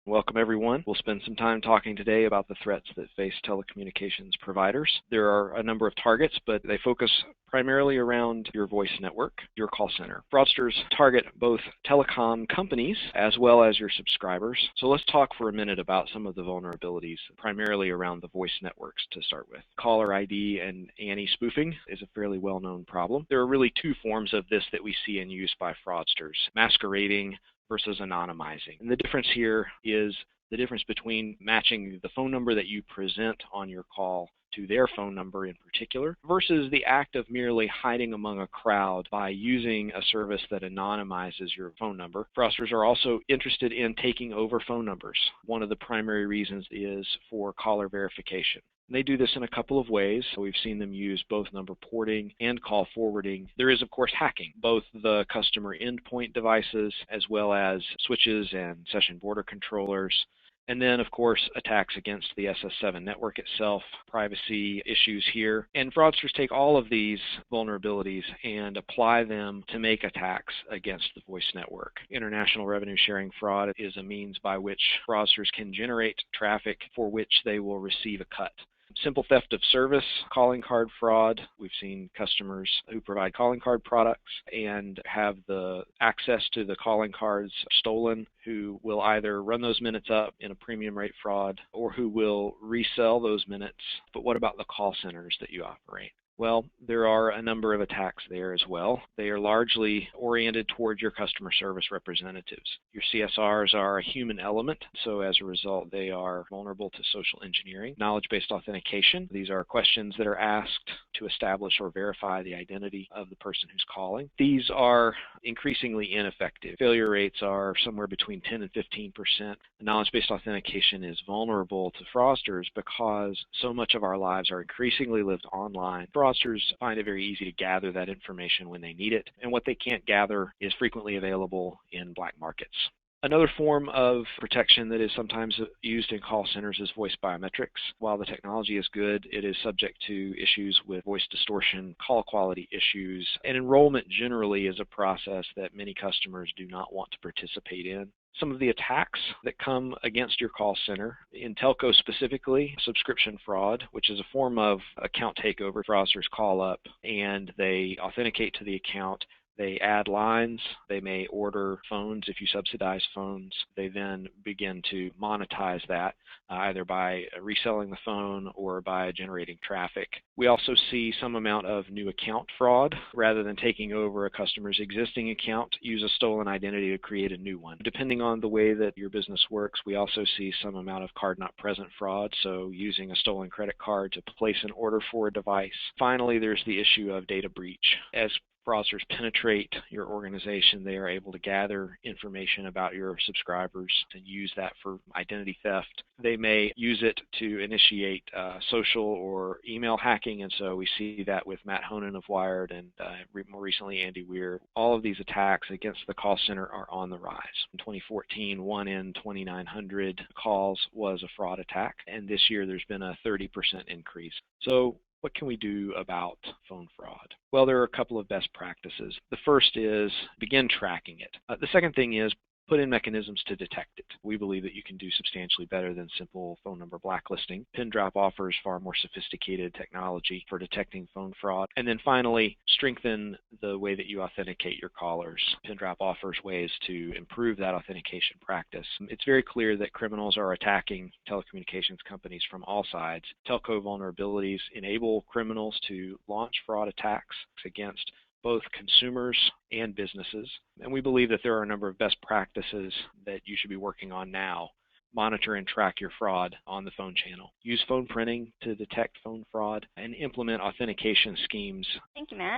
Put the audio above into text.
Welcome, everyone. We'll spend some time talking today about the threats that face telecommunications providers. There are a number of targets, but they focus primarily around your voice network, your call center. Fraudsters target both telecom companies as well as your subscribers. So let's talk for a minute about some of the vulnerabilities, primarily around the voice networks to start with. Caller ID and anti-spoofing is a fairly well-known problem. There are really two forms of this that we see in use by fraudsters: masquerading versus anonymizing. And the difference here is the difference between matching the phone number that you present on your call to their phone number in particular versus the act of merely hiding among a crowd by using a service that anonymizes your phone number. Fraudsters are also interested in taking over phone numbers. One of the primary reasons is for caller verification. They do this in a couple of ways. We've seen them use both number porting and call forwarding. There is, of course, hacking, both the customer endpoint devices as well as switches and session border controllers. And then, of course, attacks against the SS7 network itself, privacy issues here. And fraudsters take all of these vulnerabilities and apply them to make attacks against the voice network. International revenue sharing fraud is a means by which fraudsters can generate traffic for which they will receive a cut. Simple theft of service, calling card fraud. We've seen customers who provide calling card products and have the access to the calling cards stolen, who will either run those minutes up in a premium rate fraud or who will resell those minutes. But what about the call centers that you operate? Well, there are a number of attacks there as well. They are largely oriented toward your customer service representatives. Your CSRs are a human element, so as a result, they are vulnerable to social engineering. Knowledge-based authentication. These are questions that are asked to establish or verify the identity of the person who's calling. These are increasingly ineffective. Failure rates are somewhere between 10 and 15%. Knowledge-based authentication is vulnerable to fraudsters because so much of our lives are increasingly lived online. Fraudsters find it very easy to gather that information when they need it, and what they can't gather is frequently available in black markets. Another form of protection that is sometimes used in call centers is voice biometrics. While the technology is good, it is subject to issues with voice distortion, call quality issues, and enrollment generally is a process that many customers do not want to participate in. Some of the attacks that come against your call center, in telco specifically, subscription fraud, which is a form of account takeover. Fraudsters call up and they authenticate to the account. They add lines. They may order phones if you subsidize phones. They then begin to monetize that either by reselling the phone or by generating traffic. We also see some amount of new account fraud. Rather than taking over a customer's existing account, use a stolen identity to create a new one. Depending on the way that your business works, we also see some amount of card not present fraud, so using a stolen credit card to place an order for a device. Finally, there's the issue of data breach. As fraudsters penetrate your organization, they are able to gather information about your subscribers and use that for identity theft. They may use it to initiate social or email hacking, and so we see that with Matt Honan of Wired and more recently Andy Weir. All of these attacks against the call center are on the rise. In 2014, 1 in 2,900 calls was a fraud attack, and this year there's been a 30% increase. So what can we do about phone fraud? Well, there are a couple of best practices. The first is begin tracking it. The second thing is put in mechanisms to detect it. We believe that you can do substantially better than simple phone number blacklisting. PinDrop offers far more sophisticated technology for detecting phone fraud. And then finally, strengthen the way that you authenticate your callers. PinDrop offers ways to improve that authentication practice. It's very clear that criminals are attacking telecommunications companies from all sides. Telco vulnerabilities enable criminals to launch fraud attacks against both consumers and businesses. And we believe that there are a number of best practices that you should be working on now. Monitor and track your fraud on the phone channel. Use phone printing to detect phone fraud and implement authentication schemes. Thank you, Matt.